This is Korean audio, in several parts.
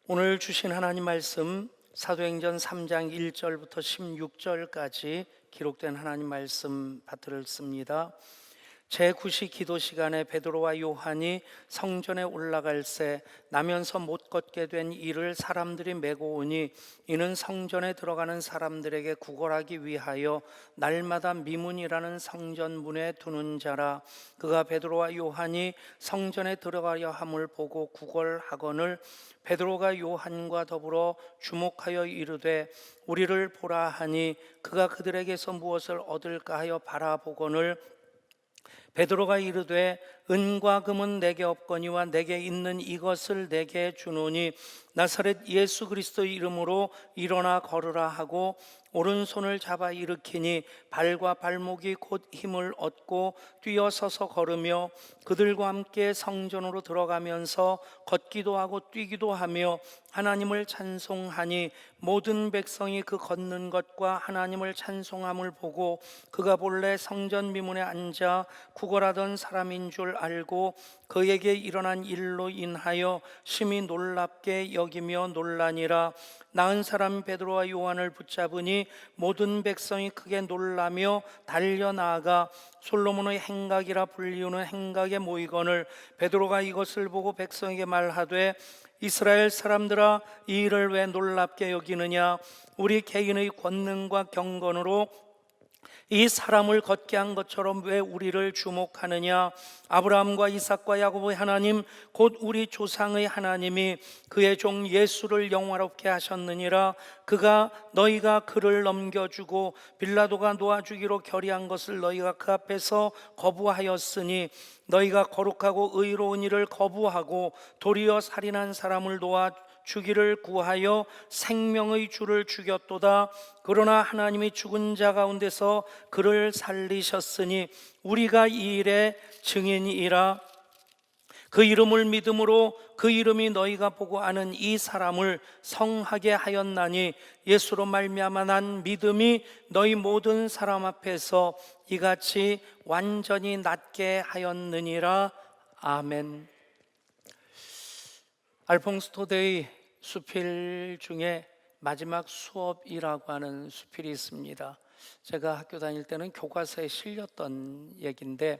오늘 주신 하나님 말씀 사도행전 3장 1절부터 16절까지 기록된 하나님 말씀 받들었습니다. 제9시 기도 시간에 베드로와 요한이 성전에 올라갈새 나면서 못 걷게 된 이를 사람들이 메고 오니 이는 성전에 들어가는 사람들에게 구걸하기 위하여 날마다 미문이라는 성전 문에 두는 자라. 그가 베드로와 요한이 성전에 들어가려 함을 보고 구걸하거늘 베드로가 요한과 더불어 주목하여 이르되 우리를 보라 하니 그가 그들에게서 무엇을 얻을까 하여 바라보거늘 베드로가 이르되 은과 금은 내게 없거니와 내게 있는 이것을 내게 주노니 나사렛 예수 그리스도의 이름으로 일어나 걸으라 하고 오른손을 잡아 일으키니 발과 발목이 곧 힘을 얻고 뛰어서서 걸으며 그들과 함께 성전으로 들어가면서 걷기도 하고 뛰기도 하며 하나님을 찬송하니 모든 백성이 그 걷는 것과 하나님을 찬송함을 보고 그가 본래 성전 미문에 앉아 구걸하던 사람인 줄 알고 그에게 일어난 일로 인하여 심히 놀랍게 여기며 놀라니라. 나은 사람 베드로와 요한을 붙잡으니 모든 백성이 크게 놀라며 달려나가 솔로몬의 행각이라 불리우는 행각에 모이거늘 베드로가 이것을 보고 백성에게 말하되 이스라엘 사람들아 이 일을 왜 놀랍게 여기느냐. 우리 개인의 권능과 경건으로 이 사람을 걷게 한 것처럼 왜 우리를 주목하느냐. 아브라함과 이삭과 야곱의 하나님 곧 우리 조상의 하나님이 그의 종 예수를 영화롭게 하셨느니라. 그가 너희가 그를 넘겨주고 빌라도가 놓아주기로 결의한 것을 너희가 그 앞에서 거부하였으니 너희가 거룩하고 의로운 일을 거부하고 도리어 살인한 사람을 놓아 주기를 구하여 생명의 주를 죽였도다. 그러나 하나님이 죽은 자 가운데서 그를 살리셨으니 우리가 이 일의 증인이라. 그 이름을 믿음으로 그 이름이 너희가 보고 아는 이 사람을 성하게 하였나니 예수로 말미암아 난 믿음이 너희 모든 사람 앞에서 이같이 완전히 낫게 하였느니라. 아멘. 알퐁스토데이 수필 중에 마지막 수업이라고 하는 수필이 있습니다. 제가 학교 다닐 때는 교과서에 실렸던 얘기인데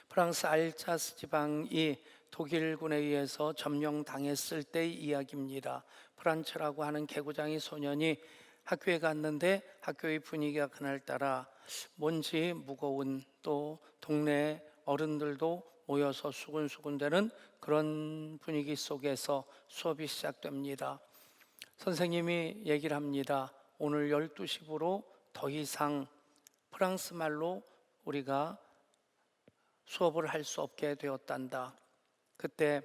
프랑스 알자스 지방이 독일군에 의해서 점령당했을 때의 이야기입니다. 프란츠라고 하는 개구장이 소년이 학교에 갔는데 학교의 분위기가 그날따라 뭔지 무거운, 또 동네 어른들도 모여서 수군수군대는 그런 분위기 속에서 수업이 시작됩니다. 선생님이 얘기를 합니다. 오늘 12시부로 더 이상 프랑스 말로 우리가 수업을 할 수 없게 되었단다. 그때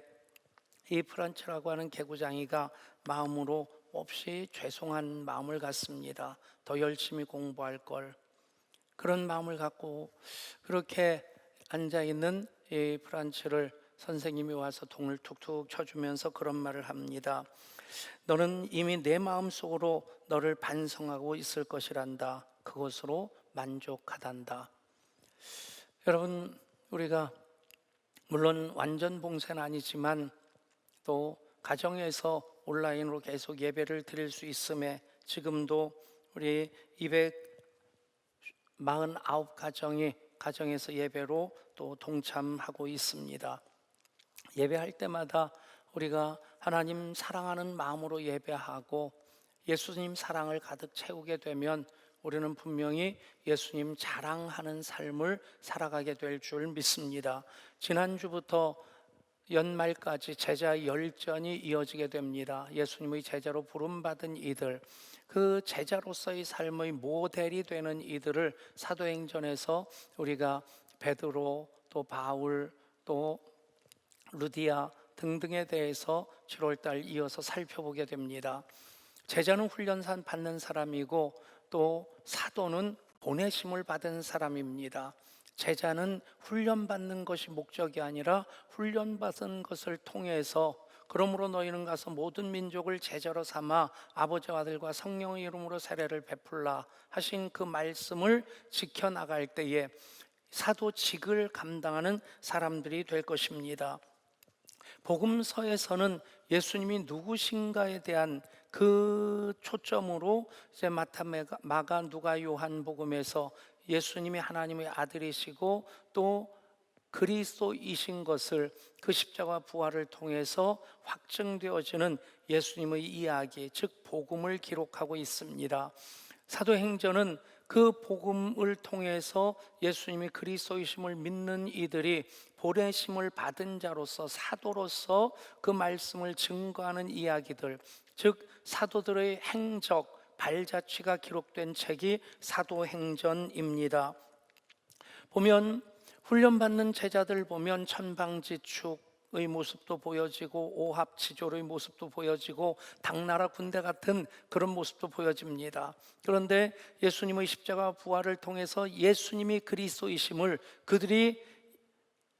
이 프란츠라고 하는 개구장이가 마음으로 몹시 죄송한 마음을 갖습니다. 더 열심히 공부할 걸. 그런 마음을 갖고 그렇게 앉아있는 이 프란츠를 선생님이 와서 동을 툭툭 쳐주면서 그런 말을 합니다. 너는 이미 내 마음속으로 너를 반성하고 있을 것이란다. 그것으로 만족하단다. 여러분, 우리가 물론 완전 봉쇄는 아니지만 또 가정에서 온라인으로 계속 예배를 드릴 수 있음에 지금도 우리 249가정이 가정에서 예배로 또 동참하고 있습니다. 예배할 때마다 우리가 하나님 사랑하는 마음으로 예배하고 예수님 사랑을 가득 채우게 되면 우리는 분명히 예수님 자랑하는 삶을 살아가게 될 줄 믿습니다. 지난주부터 연말까지 제자 열전이 이어지게 됩니다. 예수님의 제자로 부름받은 이들, 그 제자로서의 삶의 모델이 되는 이들을 사도행전에서 우리가 베드로, 또 바울, 또 루디아 등등에 대해서 7월달 이어서 살펴보게 됩니다. 제자는 훈련산 받는 사람이고 또 사도는 보내심을 받은 사람입니다. 제자는 훈련받는 것이 목적이 아니라 훈련받은 것을 통해서 그러므로 너희는 가서 모든 민족을 제자로 삼아 아버지와 아들과 성령의 이름으로 세례를 베풀라 하신 그 말씀을 지켜나갈 때에 사도직을 감당하는 사람들이 될 것입니다. 복음서에서는 예수님이 누구신가에 대한 그 초점으로 이제 마타, 마가, 누가, 요한복음에서 예수님이 하나님의 아들이시고 또 그리스도이신 것을 그 십자가 부활을 통해서 확증되어지는 예수님의 이야기, 즉 복음을 기록하고 있습니다. 사도행전은 그 복음을 통해서 예수님이 그리스도이심을 믿는 이들이 보내심을 받은 자로서, 사도로서 그 말씀을 증거하는 이야기들, 즉 사도들의 행적, 발자취가 기록된 책이 사도행전입니다. 보면 훈련받는 제자들 보면 천방지축의 모습도 보여지고 오합지졸의 모습도 보여지고 당나라 군대 같은 그런 모습도 보여집니다. 그런데 예수님의 십자가 부활을 통해서 예수님이 그리스도이심을 그들이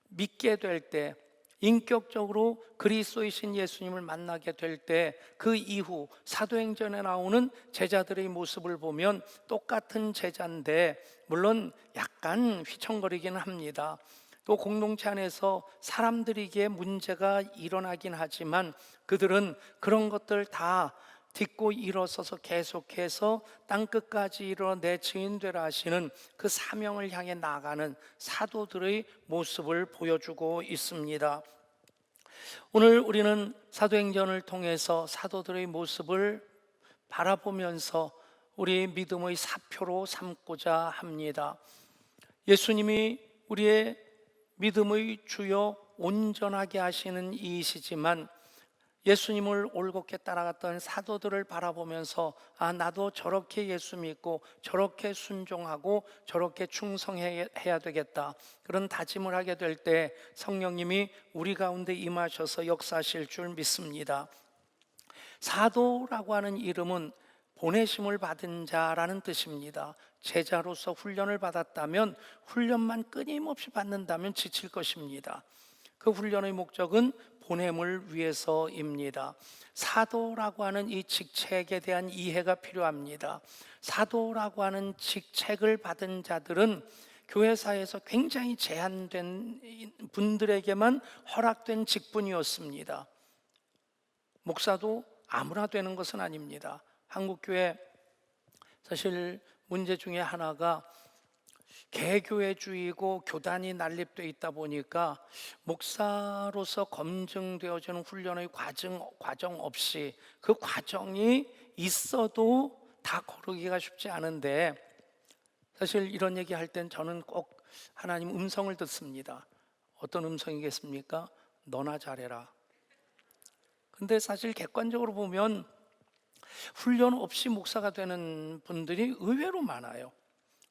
믿게 될 때, 인격적으로 그리스도이신 예수님을 만나게 될 때, 그 이후 사도행전에 나오는 제자들의 모습을 보면 똑같은 제자인데 물론 약간 휘청거리긴 합니다. 또 공동체 안에서 사람들에게 문제가 일어나긴 하지만 그들은 그런 것들 다 딛고 일어서서 계속해서 땅끝까지 이르러 내 증인 되라 하시는 그 사명을 향해 나가는 사도들의 모습을 보여주고 있습니다. 오늘 우리는 사도행전을 통해서 사도들의 모습을 바라보면서 우리의 믿음의 사표로 삼고자 합니다. 예수님이 우리의 믿음의 주요 온전하게 하시는 이이시지만 예수님을 올곧게 따라갔던 사도들을 바라보면서 나도 저렇게 예수 믿고 저렇게 순종하고 저렇게 충성해야 되겠다, 그런 다짐을 하게 될 때 성령님이 우리 가운데 임하셔서 역사하실 줄 믿습니다. 사도라고 하는 이름은 보내심을 받은 자라는 뜻입니다. 제자로서 훈련을 받았다면, 훈련만 끊임없이 받는다면 지칠 것입니다. 그 훈련의 목적은 보냄을 위해서입니다. 사도라고 하는 이 직책에 대한 이해가 필요합니다. 사도라고 하는 직책을 받은 자들은 교회사에서 굉장히 제한된 분들에게만 허락된 직분이었습니다. 목사도 아무나 되는 것은 아닙니다. 한국교회 사실 문제 중에 하나가 개교회주의고 교단이 난립되어 있다 보니까 목사로서 검증되어지는 훈련의 과정 없이, 그 과정이 있어도 다 거르기가 쉽지 않은데, 사실 이런 얘기 할 땐 저는 꼭 하나님 음성을 듣습니다. 어떤 음성이겠습니까? 너나 잘해라. 근데 사실 객관적으로 보면 훈련 없이 목사가 되는 분들이 의외로 많아요.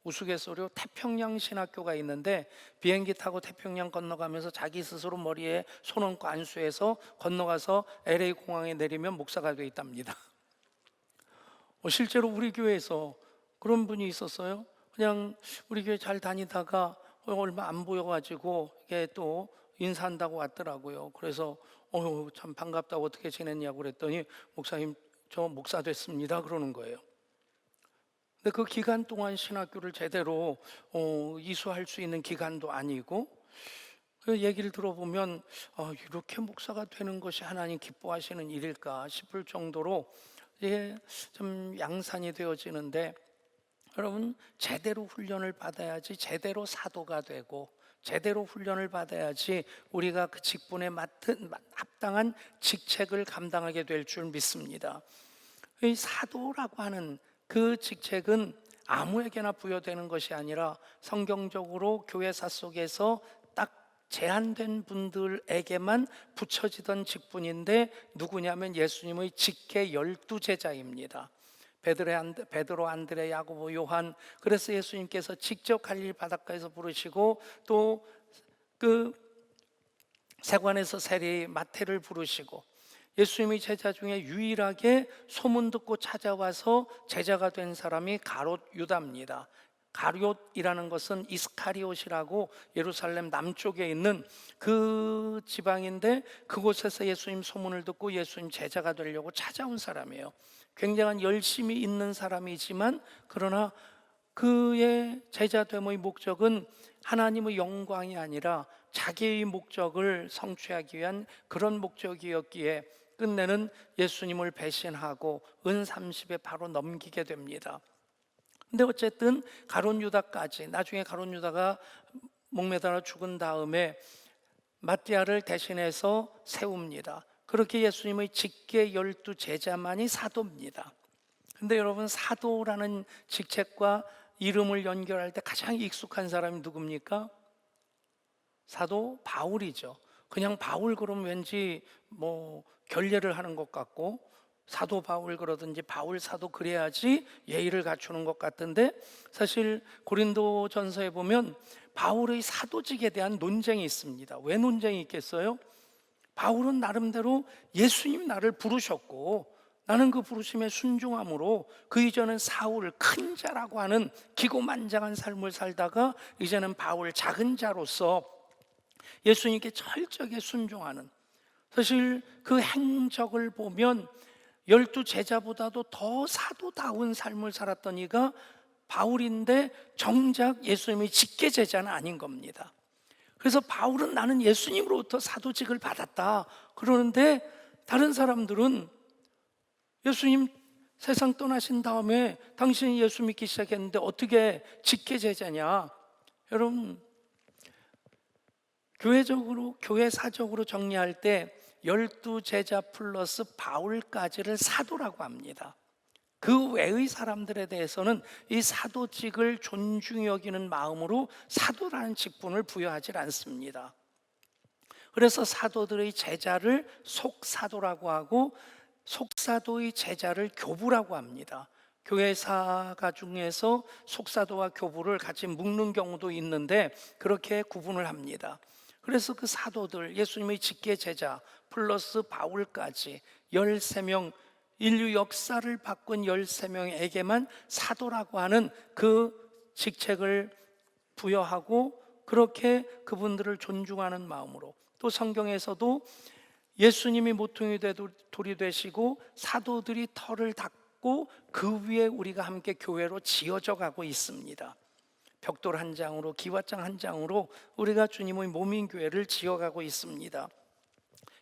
우스갯소리로 태평양 신학교가 있는데 비행기 타고 태평양 건너가면서 자기 스스로 머리에 손 얹고 안수해서 건너가서 LA 공항에 내리면 목사가 되어 있답니다. 실제로 우리 교회에서 그런 분이 있었어요. 그냥 우리 교회 잘 다니다가 얼마 안 보여가지고 이게 또 인사한다고 왔더라고요. 그래서 참 반갑다고 어떻게 지냈냐고 그랬더니 목사님 저 목사 됐습니다 그러는 거예요. 근데 그 기간 동안 신학교를 제대로 이수할 수 있는 기간도 아니고, 그 얘기를 들어보면 이렇게 목사가 되는 것이 하나님 기뻐하시는 일일까 싶을 정도로 좀 양산이 되어지는데, 여러분 제대로 훈련을 받아야지 제대로 사도가 되고, 제대로 훈련을 받아야지 우리가 그 직분에 맡은 합당한 직책을 감당하게 될 줄 믿습니다. 이 사도라고 하는 그 직책은 아무에게나 부여되는 것이 아니라 성경적으로 교회사 속에서 딱 제한된 분들에게만 붙여지던 직분인데, 누구냐면 예수님의 직계 12제자입니다. 베드로, 안드레, 야고보, 요한. 그래서 예수님께서 직접 갈릴리 바닷가에서 부르시고 또 그 세관에서 세리 마태를 부르시고, 예수님의 제자 중에 유일하게 소문 듣고 찾아와서 제자가 된 사람이 가롯 유다입니다. 가롯이라는 것은 이스카리옷이라고 예루살렘 남쪽에 있는 그 지방인데, 그곳에서 예수님 소문을 듣고 예수님 제자가 되려고 찾아온 사람이에요. 굉장한 열심이 있는 사람이지만, 그러나 그의 제자됨의 목적은 하나님의 영광이 아니라 자기의 목적을 성취하기 위한 그런 목적이었기에 끝내는 예수님을 배신하고 은 30에 바로 넘기게 됩니다. 근데 어쨌든 가룟 유다까지, 나중에 가룟 유다가 목매달아 죽은 다음에 마띠아를 대신해서 세웁니다. 그렇게 예수님의 직계 12 제자만이 사도입니다. 근데 여러분, 사도라는 직책과 이름을 연결할 때 가장 익숙한 사람이 누굽니까? 사도 바울이죠. 그냥 바울 그러면 왠지 결례를 하는 것 같고, 사도 바울 그러든지 바울 사도 그래야지 예의를 갖추는 것 같은데, 사실 고린도 전서에 보면 바울의 사도직에 대한 논쟁이 있습니다. 왜 논쟁이 있겠어요? 바울은 나름대로 예수님이 나를 부르셨고 나는 그 부르심에 순종함으로 그 이전엔 사울 큰 자라고 하는 기고만장한 삶을 살다가 이제는 바울 작은 자로서 예수님께 철저하게 순종하는, 사실 그 행적을 보면 12 제자보다도 더 사도다운 삶을 살았던 이가 바울인데 정작 예수님의 직계 제자는 아닌 겁니다. 그래서 바울은 나는 예수님으로부터 사도직을 받았다 그러는데, 다른 사람들은 예수님 세상 떠나신 다음에 당신이 예수 믿기 시작했는데 어떻게 직계 제자냐? 여러분, 교회사적으로 정리할 때 12 제자 플러스 바울까지를 사도라고 합니다. 그 외의 사람들에 대해서는 이 사도직을 존중히 여기는 마음으로 사도라는 직분을 부여하지 않습니다. 그래서 사도들의 제자를 속사도라고 하고 속사도의 제자를 교부라고 합니다. 교회사가 중에서 속사도와 교부를 같이 묶는 경우도 있는데 그렇게 구분을 합니다. 그래서 그 사도들, 예수님의 직계 제자 플러스 바울까지 13명, 인류 역사를 바꾼 13명에게만 사도라고 하는 그 직책을 부여하고, 그렇게 그분들을 존중하는 마음으로, 또 성경에서도 예수님이 모퉁이 돌이 되시고 사도들이 터를 닦고 그 위에 우리가 함께 교회로 지어져 가고 있습니다. 벽돌 한 장으로, 기와장 한 장으로 우리가 주님의 몸인 교회를 지어가고 있습니다.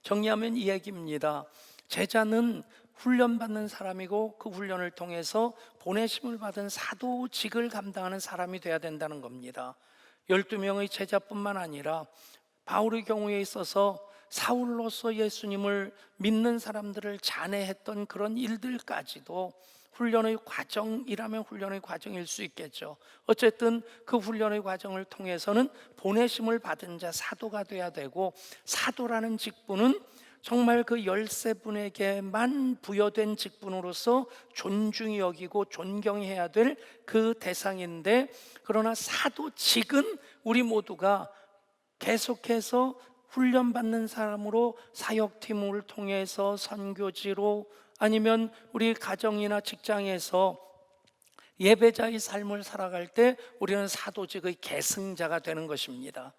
정리하면 이 얘기입니다. 제자는 훈련받는 사람이고 그 훈련을 통해서 보내심을 받은 사도직을 감당하는 사람이 돼야 된다는 겁니다. 12명의 제자뿐만 아니라 바울의 경우에 있어서 사울로서 예수님을 믿는 사람들을 잔해했던 그런 일들까지도 훈련의 과정이라면 훈련의 과정일 수 있겠죠. 어쨌든 그 훈련의 과정을 통해서는 보내심을 받은 자 사도가 돼야 되고, 사도라는 직분은 정말 그 13분에게만 부여된 직분으로서 존중히 여기고 존경해야 될 그 대상인데, 그러나 사도직은 우리 모두가 계속해서 훈련받는 사람으로 사역팀을 통해서 선교지로, 아니면 우리 가정이나 직장에서 예배자의 삶을 살아갈 때 우리는 사도직의 계승자가 되는 것입니다.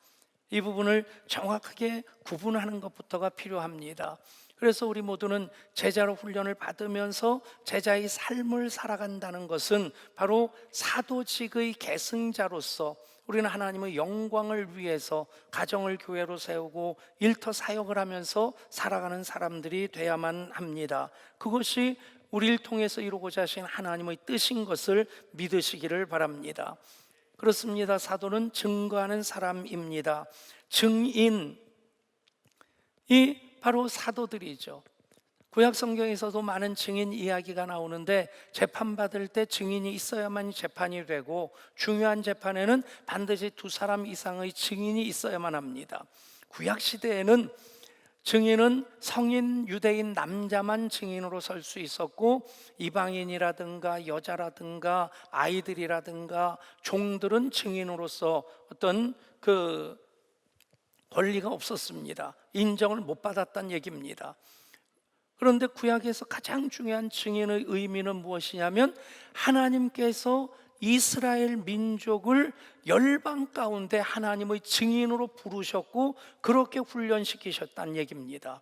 이 부분을 정확하게 구분하는 것부터가 필요합니다. 그래서 우리 모두는 제자로 훈련을 받으면서 제자의 삶을 살아간다는 것은 바로 사도직의 계승자로서 우리는 하나님의 영광을 위해서 가정을 교회로 세우고 일터 사역을 하면서 살아가는 사람들이 돼야만 합니다. 그것이 우리를 통해서 이루고자 하신 하나님의 뜻인 것을 믿으시기를 바랍니다. 그렇습니다. 사도는 증거하는 사람입니다. 증인이 바로 사도들이죠. 구약 성경에서도 많은 증인 이야기가 나오는데, 재판받을 때 증인이 있어야만 재판이 되고 중요한 재판에는 반드시 2사람 이상의 증인이 있어야만 합니다. 구약 시대에는 증인은 성인 유대인 남자만 증인으로 설 수 있었고, 이방인이라든가 여자라든가 아이들이라든가 종들은 증인으로서 어떤 그 권리가 없었습니다. 인정을 못 받았다는 얘기입니다. 그런데 구약에서 가장 중요한 증인의 의미는 무엇이냐면, 하나님께서 이스라엘 민족을 열방 가운데 하나님의 증인으로 부르셨고 그렇게 훈련시키셨다는 얘기입니다.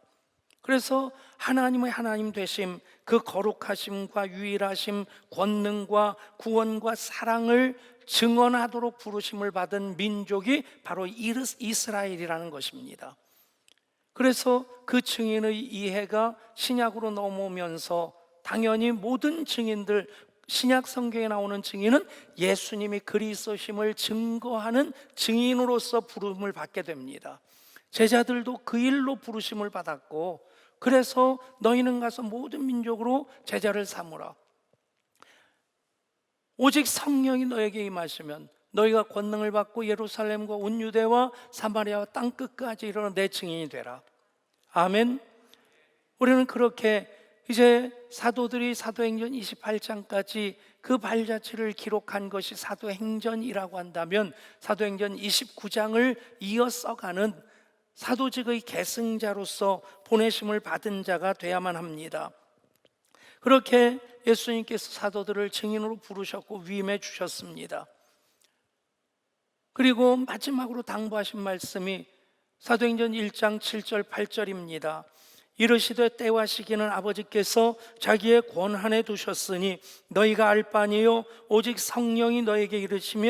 그래서 하나님의 하나님 되심, 그 거룩하심과 유일하심, 권능과 구원과 사랑을 증언하도록 부르심을 받은 민족이 바로 이스라엘이라는 것입니다. 그래서 그 증인의 이해가 신약으로 넘어오면서 당연히 모든 증인들, 신약 성경에 나오는 증인은 예수님이 그리스도심을 증거하는 증인으로서 부름을 받게 됩니다. 제자들도 그 일로 부르심을 받았고, 그래서 너희는 가서 모든 민족으로 제자를 삼으라. 오직 성령이 너에게 임하시면 너희가 권능을 받고 예루살렘과 온 유대와 사마리아와 땅끝까지 이르러 내 증인이 되라. 아멘. 우리는 그렇게 이제 사도들이 사도행전 28장까지 그 발자취를 기록한 것이 사도행전이라고 한다면 사도행전 29장을 이어 써가는 사도직의 계승자로서 보내심을 받은 자가 돼야만 합니다. 그렇게 예수님께서 사도들을 증인으로 부르셨고 위임해 주셨습니다. 그리고 마지막으로 당부하신 말씀이 사도행전 1장 7절 8절입니다. 이르시되 때와 시기는 아버지께서 자기의 권한에 두셨으니 너희가 알 바 아니요 오직 성령이 너에게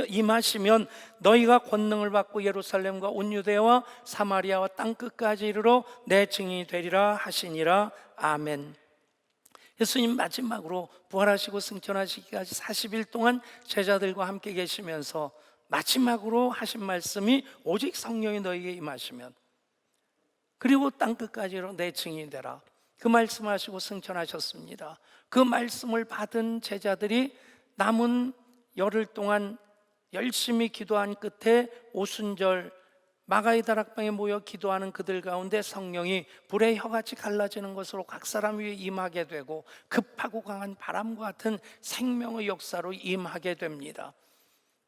임하시면 너희가 권능을 받고 예루살렘과 온 유대와 사마리아와 땅끝까지 이르러 내 증인이 되리라 하시니라. 아멘. 예수님 마지막으로 부활하시고 승천하시기까지 40일 동안 제자들과 함께 계시면서 마지막으로 하신 말씀이 오직 성령이 너희에게 임하시면 그리고 땅끝까지로 내 증인이 되라. 그 말씀하시고 승천하셨습니다. 그 말씀을 받은 제자들이 남은 열흘 동안 열심히 기도한 끝에 오순절 마가의 다락방에 모여 기도하는 그들 가운데 성령이 불의 혀같이 갈라지는 것으로 각 사람 위에 임하게 되고 급하고 강한 바람과 같은 생명의 역사로 임하게 됩니다.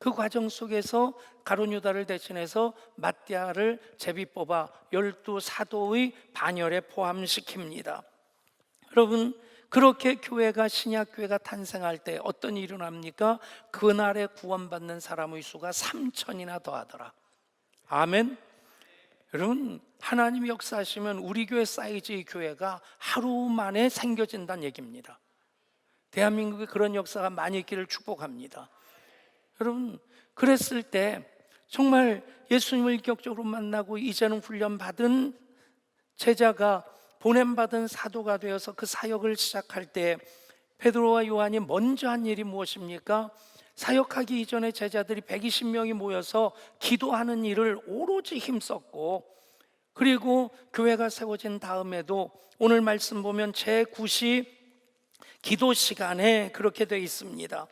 그 과정 속에서 가룟 유다를 대신해서 맏대아를 제비 뽑아 12 사도의 반열에 포함시킵니다. 여러분, 그렇게 교회가 신약 교회가 탄생할 때 어떤 일이 일어납니까? 그날에 구원받는 사람의 수가 3,000이나 더하더라. 아멘. 여러분, 하나님이 역사하시면 우리 교회 사이즈의 교회가 하루 만에 생겨진다는 얘기입니다. 대한민국에 그런 역사가 많이 있기를 축복합니다. 여러분, 그랬을 때 정말 예수님을 인격적으로 만나고 이제는 훈련받은 제자가 보냄받은 사도가 되어서 그 사역을 시작할 때 베드로와 요한이 먼저 한 일이 무엇입니까? 사역하기 이전에 제자들이 120명이 모여서 기도하는 일을 오로지 힘썼고, 그리고 교회가 세워진 다음에도 오늘 말씀 보면 제9시 기도 시간에 그렇게 되어 있습니다.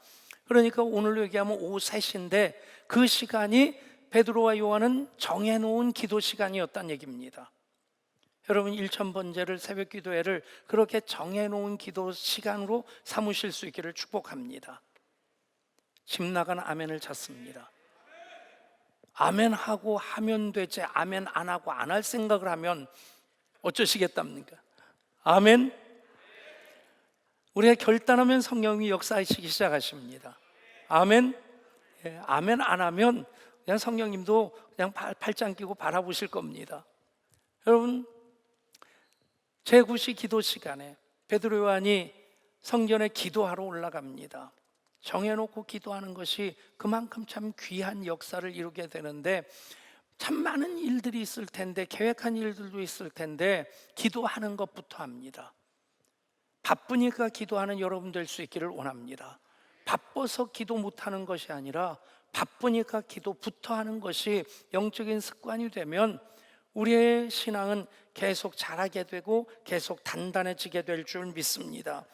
그러니까 오늘로 얘기하면 오후 3시인데 그 시간이 베드로와 요한은 정해놓은 기도 시간이었다는 얘기입니다. 여러분, 1000번제를 새벽 기도회를 그렇게 정해놓은 기도 시간으로 삼으실 수 있기를 축복합니다. 집 나간 아멘을 찾습니다. 아멘하고 하면 되지 아멘 안 하고 안 할 생각을 하면 어쩌시겠답니까? 아멘. 우리가 결단하면 성령이 역사하시기 시작하십니다. 아멘. 예, 아멘 안 하면 그냥 성령님도 그냥 팔짱 끼고 바라보실 겁니다. 여러분, 제9시 기도 시간에 베드로 요한이 성전에 기도하러 올라갑니다. 정해놓고 기도하는 것이 그만큼 참 귀한 역사를 이루게 되는데, 참 많은 일들이 있을 텐데, 계획한 일들도 있을 텐데 기도하는 것부터 합니다. 바쁘니까 기도하는 여러분 될 수 있기를 원합니다. 바빠서 기도 못하는 것이 아니라 바쁘니까 기도부터 하는 것이 영적인 습관이 되면 우리의 신앙은 계속 자라게 되고 계속 단단해지게 될 줄 믿습니다.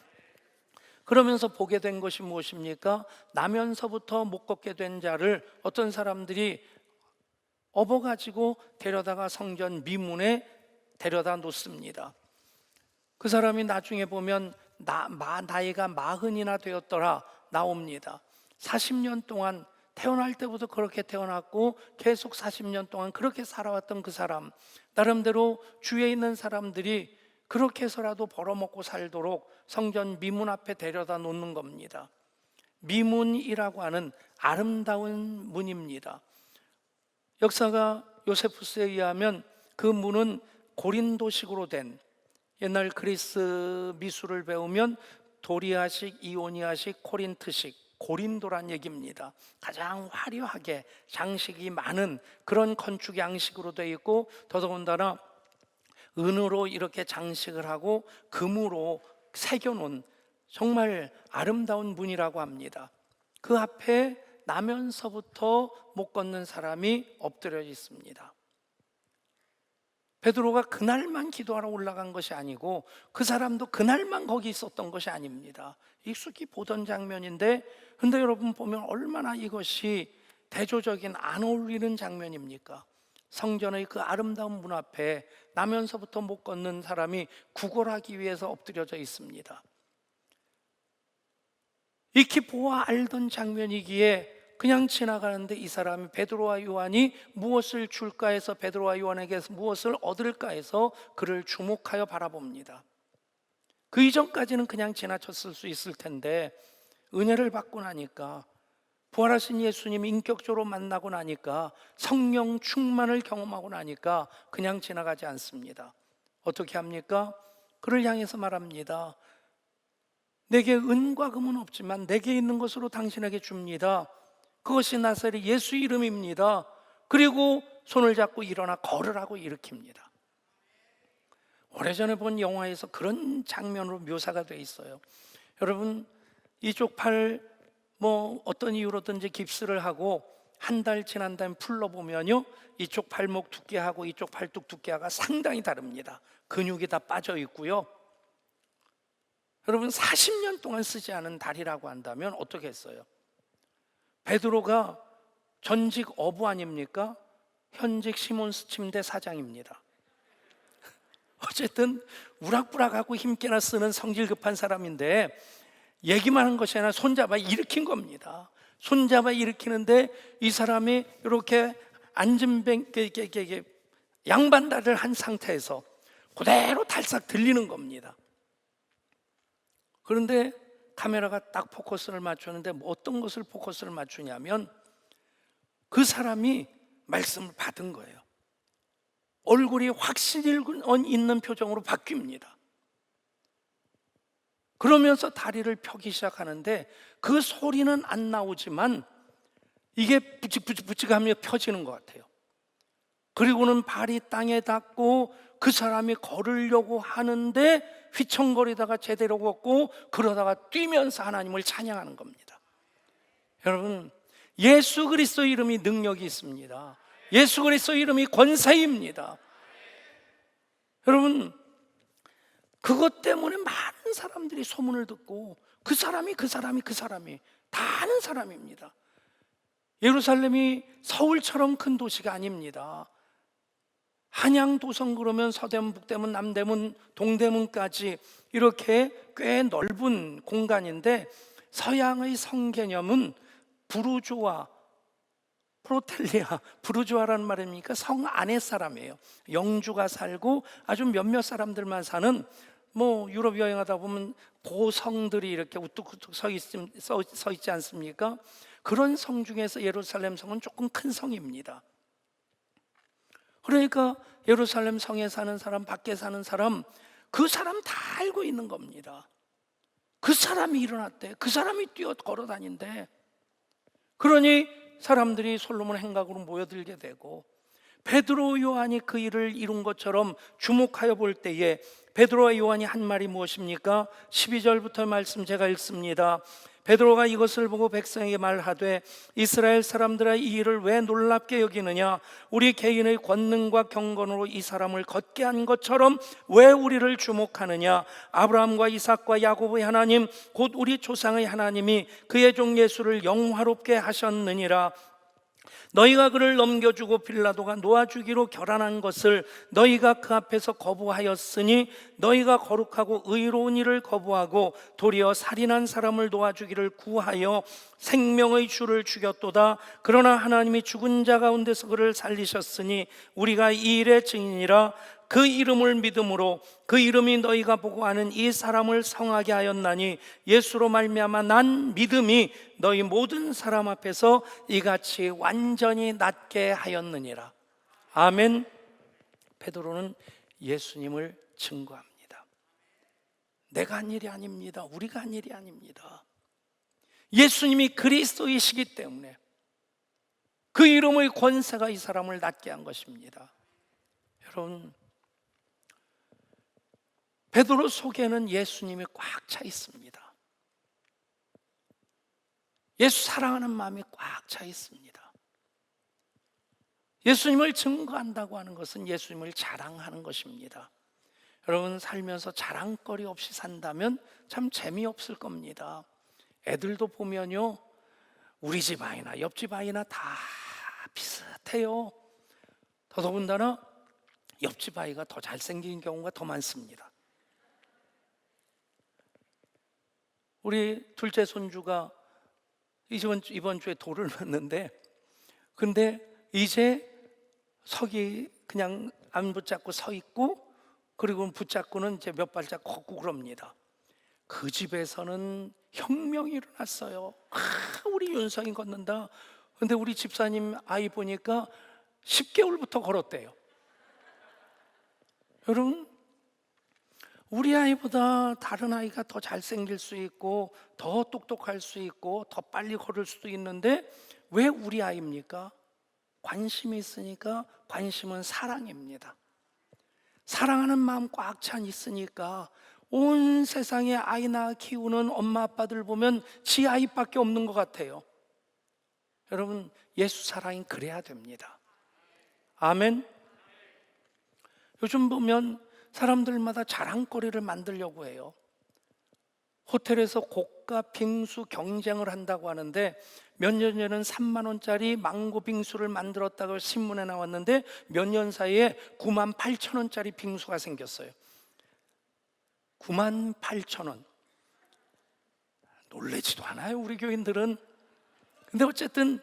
그러면서 보게 된 것이 무엇입니까? 나면서부터 못 걷게 된 자를 어떤 사람들이 업어가지고 데려다가 성전 미문에 데려다 놓습니다. 그 사람이 나중에 보면 나이가 40이나 되었더라 나옵니다. 40년 동안 태어날 때부터 그렇게 태어났고 계속 40년 동안 그렇게 살아왔던 그 사람, 나름대로 주위에 있는 사람들이 그렇게 해서라도 벌어먹고 살도록 성전 미문 앞에 데려다 놓는 겁니다. 미문이라고 하는 아름다운 문입니다. 역사가 요세푸스에 의하면 그 문은 고린도식으로 된, 옛날 그리스 미술을 배우면 도리아식, 이오니아식, 코린트식, 고린도란 얘기입니다. 가장 화려하게 장식이 많은 그런 건축 양식으로 되어 있고, 더더군다나 은으로 이렇게 장식을 하고 금으로 새겨놓은 정말 아름다운 문이라고 합니다. 그 앞에 나면서부터 못 걷는 사람이 엎드려 있습니다. 베드로가 그날만 기도하러 올라간 것이 아니고 그 사람도 그날만 거기 있었던 것이 아닙니다. 익숙히 보던 장면인데, 근데 여러분 보면 얼마나 이것이 대조적인 안 어울리는 장면입니까? 성전의 그 아름다운 문 앞에 나면서부터 못 걷는 사람이 구걸하기 위해서 엎드려져 있습니다. 익히 보아 알던 장면이기에 그냥 지나가는데 이 사람이 베드로와 요한이 무엇을 줄까 해서, 베드로와 요한에게서 무엇을 얻을까 해서 그를 주목하여 바라봅니다. 그 이전까지는 그냥 지나쳤을 수 있을 텐데 은혜를 받고 나니까, 부활하신 예수님 인격적으로 만나고 나니까, 성령 충만을 경험하고 나니까 그냥 지나가지 않습니다. 어떻게 합니까? 그를 향해서 말합니다. 내게 은과 금은 없지만 내게 있는 것으로 당신에게 줍니다. 그것이 나사렛 예수 이름입니다. 그리고 손을 잡고 일어나 걸으라고 일으킵니다. 오래전에 본 영화에서 그런 장면으로 묘사가 돼 있어요. 여러분, 이쪽 팔 어떤 이유로든지 깁스를 하고 한 달 지난 다음에 풀러보면요, 이쪽 발목 두께하고 이쪽 팔뚝 두께가 상당히 다릅니다. 근육이 다 빠져 있고요. 여러분, 40년 동안 쓰지 않은 다리라고 한다면 어떻게 했어요? 베드로가 전직 어부 아닙니까? 현직 시몬스 침대 사장입니다. 어쨌든 우락부락하고 힘께나 쓰는 성질 급한 사람인데 얘기만 한 것이 아니라 손잡아 일으킨 겁니다. 손잡아 일으키는데 이 사람이 이렇게 앉은 양반다리를 한 상태에서 그대로 달싹 들리는 겁니다. 그런데 카메라가 딱 포커스를 맞추는데 어떤 것을 포커스를 맞추냐면 그 사람이 말씀을 받은 거예요. 얼굴이 확실히 있는 표정으로 바뀝니다. 그러면서 다리를 펴기 시작하는데 그 소리는 안 나오지만 이게 부직부직하며 펴지는 것 같아요. 그리고는 발이 땅에 닿고 그 사람이 걸으려고 하는데 휘청거리다가 제대로 걷고 그러다가 뛰면서 하나님을 찬양하는 겁니다. 여러분, 예수 그리스도 이름이 능력이 있습니다. 예수 그리스도 이름이 권세입니다. 여러분, 그것 때문에 많은 사람들이 소문을 듣고 그 사람이 다 아는 사람입니다. 예루살렘이 서울처럼 큰 도시가 아닙니다. 한양 도성 그러면 서대문, 북대문, 남대문, 동대문까지 이렇게 꽤 넓은 공간인데 서양의 성개념은 부르주아, 프로텔리아, 부르주아라는 말입니까? 성 안의 사람이에요. 영주가 살고 아주 몇몇 사람들만 사는, 유럽 여행하다 보면 고성들이 이렇게 우뚝우뚝 서 있지 않습니까? 그런 성 중에서 예루살렘 성은 조금 큰 성입니다. 그러니까 예루살렘 성에 사는 사람, 밖에 사는 사람, 그 사람 다 알고 있는 겁니다. 그 사람이 일어났대, 그 사람이 뛰어 걸어 다닌대. 그러니 사람들이 솔로몬 행각으로 모여들게 되고, 베드로 요한이 그 일을 이룬 것처럼 주목하여 볼 때에 베드로와 요한이 한 말이 무엇입니까? 12절부터 말씀 제가 읽습니다. 베드로가 이것을 보고 백성에게 말하되 이스라엘 사람들아, 이 일을 왜 놀랍게 여기느냐? 우리 개인의 권능과 경건으로 이 사람을 걷게 한 것처럼 왜 우리를 주목하느냐? 아브라함과 이삭과 야곱의 하나님 곧 우리 조상의 하나님이 그의 종 예수를 영화롭게 하셨느니라. 너희가 그를 넘겨주고 빌라도가 놓아주기로 결단한 것을 너희가 그 앞에서 거부하였으니 너희가 거룩하고 의로운 일을 거부하고 도리어 살인한 사람을 놓아주기를 구하여 생명의 주를 죽였도다. 그러나 하나님이 죽은 자 가운데서 그를 살리셨으니 우리가 이 일의 증인이라. 그 이름을 믿음으로 그 이름이 너희가 보고 아는 이 사람을 성하게 하였나니 예수로 말미암아 난 믿음이 너희 모든 사람 앞에서 이같이 완전히 낫게 하였느니라. 아멘. 베드로는 예수님을 증거합니다. 내가 한 일이 아닙니다. 우리가 한 일이 아닙니다. 예수님이 그리스도이시기 때문에 그 이름의 권세가 이 사람을 낫게 한 것입니다. 여러분, 베드로 속에는 예수님이 꽉 차 있습니다. 예수 사랑하는 마음이 꽉 차 있습니다. 예수님을 증거한다고 하는 것은 예수님을 자랑하는 것입니다. 여러분, 살면서 자랑거리 없이 산다면 참 재미없을 겁니다. 애들도 보면요, 우리 집 아이나 옆집 아이나 다 비슷해요. 더더군다나 옆집 아이가 더 잘생긴 경우가 더 많습니다. 우리 둘째 손주가 이번 주에 돌을 놨는데, 근데 이제 석이 그냥 안 붙잡고 서 있고, 그리고 붙잡고는 이제 몇 발짝 걷고 그럽니다. 그 집에서는 혁명이 일어났어요. 우리 윤성이 걷는다. 근데 우리 집사님 아이 보니까 10개월부터 걸었대요. 여러분, 우리 아이보다 다른 아이가 더 잘생길 수 있고 더 똑똑할 수 있고 더 빨리 걸을 수도 있는데 왜 우리 아이입니까? 관심이 있으니까. 관심은 사랑입니다. 사랑하는 마음 꽉 찬 있으니까 온 세상에 아이 낳아 키우는 엄마 아빠들 보면 지 아이밖에 없는 것 같아요. 여러분, 예수 사랑이 그래야 됩니다. 아멘. 요즘 보면 사람들마다 자랑거리를 만들려고 해요. 호텔에서 고가 빙수 경쟁을 한다고 하는데 몇 년 전에는 3만 원짜리 망고 빙수를 만들었다고 신문에 나왔는데 몇 년 사이에 9만 8천 원짜리 빙수가 생겼어요. 9만 8천 원. 놀라지도 않아요, 우리 교인들은. 근데 어쨌든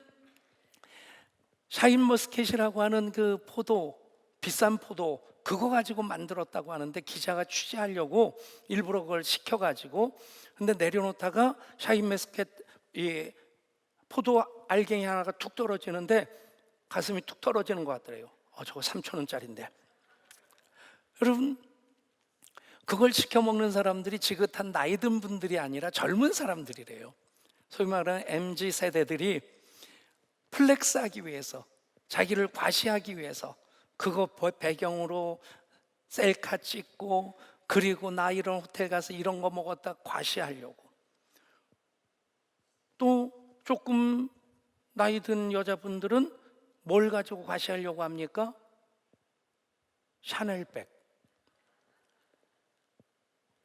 샤인머스켓이라고 하는 그 포도, 비싼 포도, 그거 가지고 만들었다고 하는데 기자가 취재하려고 일부러 그걸 시켜가지고, 근데 내려놓다가 샤인머스켓 이 포도 알갱이 하나가 툭 떨어지는데 가슴이 툭 떨어지는 것 같더래요. 저거 3천 원짜리인데. 여러분, 그걸 시켜 먹는 사람들이 지긋한 나이 든 분들이 아니라 젊은 사람들이래요. 소위 말하는 MZ 세대들이 플렉스하기 위해서, 자기를 과시하기 위해서 그거 배경으로 셀카 찍고, 그리고 나 이런 호텔 가서 이런 거 먹었다 과시하려고. 또 조금 나이 든 여자분들은 뭘 가지고 과시하려고 합니까? 샤넬백.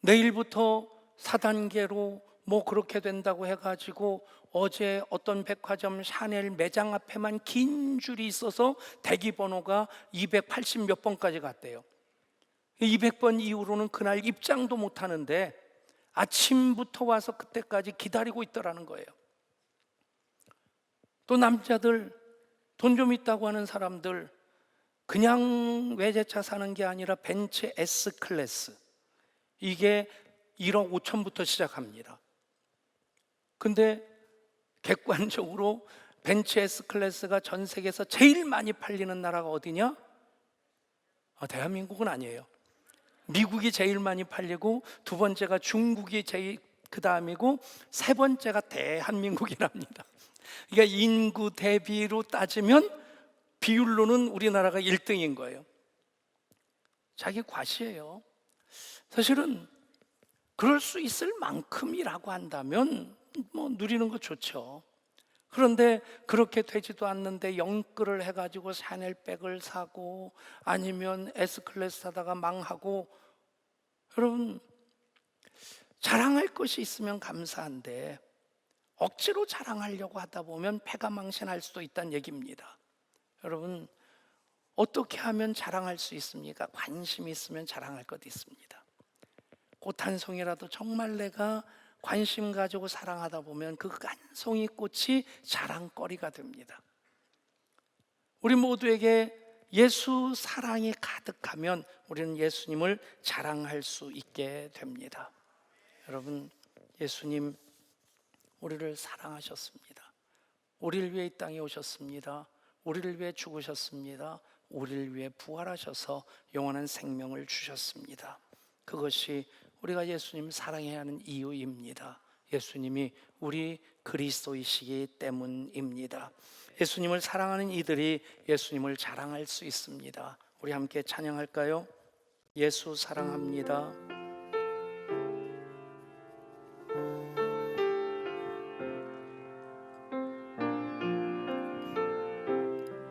내일부터 4단계로 뭐 그렇게 된다고 해가지고 어제 어떤 백화점 샤넬 매장 앞에만 긴 줄이 있어서 대기번호가 280 몇 번까지 갔대요. 200번 이후로는 그날 입장도 못 하는데 아침부터 와서 그때까지 기다리고 있더라는 거예요. 또 남자들, 돈 좀 있다고 하는 사람들, 그냥 외제차 사는 게 아니라 벤츠 S클래스, 이게 1억 5천부터 시작합니다. 근데 객관적으로 벤츠 S클래스가 전 세계에서 제일 많이 팔리는 나라가 어디냐? 대한민국은 아니에요. 미국이 제일 많이 팔리고 두 번째가 중국이 제일 그 다음이고 세 번째가 대한민국이랍니다. 그러니까 인구 대비로 따지면 비율로는 우리나라가 1등인 거예요. 자기 과시예요. 사실은 그럴 수 있을 만큼이라고 한다면 뭐 누리는 거 좋죠. 그런데 그렇게 되지도 않는데 영끌을 해가지고 샤넬백을 사고 아니면 S클래스 사다가 망하고, 여러분, 자랑할 것이 있으면 감사한데 억지로 자랑하려고 하다 보면 패가망신할 수도 있다는 얘기입니다. 여러분, 어떻게 하면 자랑할 수 있습니까? 관심이 있으면 자랑할 것도 있습니다. 꽃 한 송이라도 정말 내가 관심 가지고 사랑하다 보면 그 한 송이 꽃이 자랑거리가 됩니다. 우리 모두에게 예수 사랑이 가득하면 우리는 예수님을 자랑할 수 있게 됩니다. 여러분, 예수님 우리를 사랑하셨습니다. 우리를 위해 이 땅에 오셨습니다. 우리를 위해 죽으셨습니다. 우리를 위해 부활하셔서 영원한 생명을 주셨습니다. 그것이 우리가 예수님 사랑해야 하는 이유입니다. 예수님이 우리 그리스도이시기 때문입니다. 예수님을 사랑하는 이들이 예수님을 자랑할 수 있습니다. 우리 함께 찬양할까요? 예수 사랑합니다.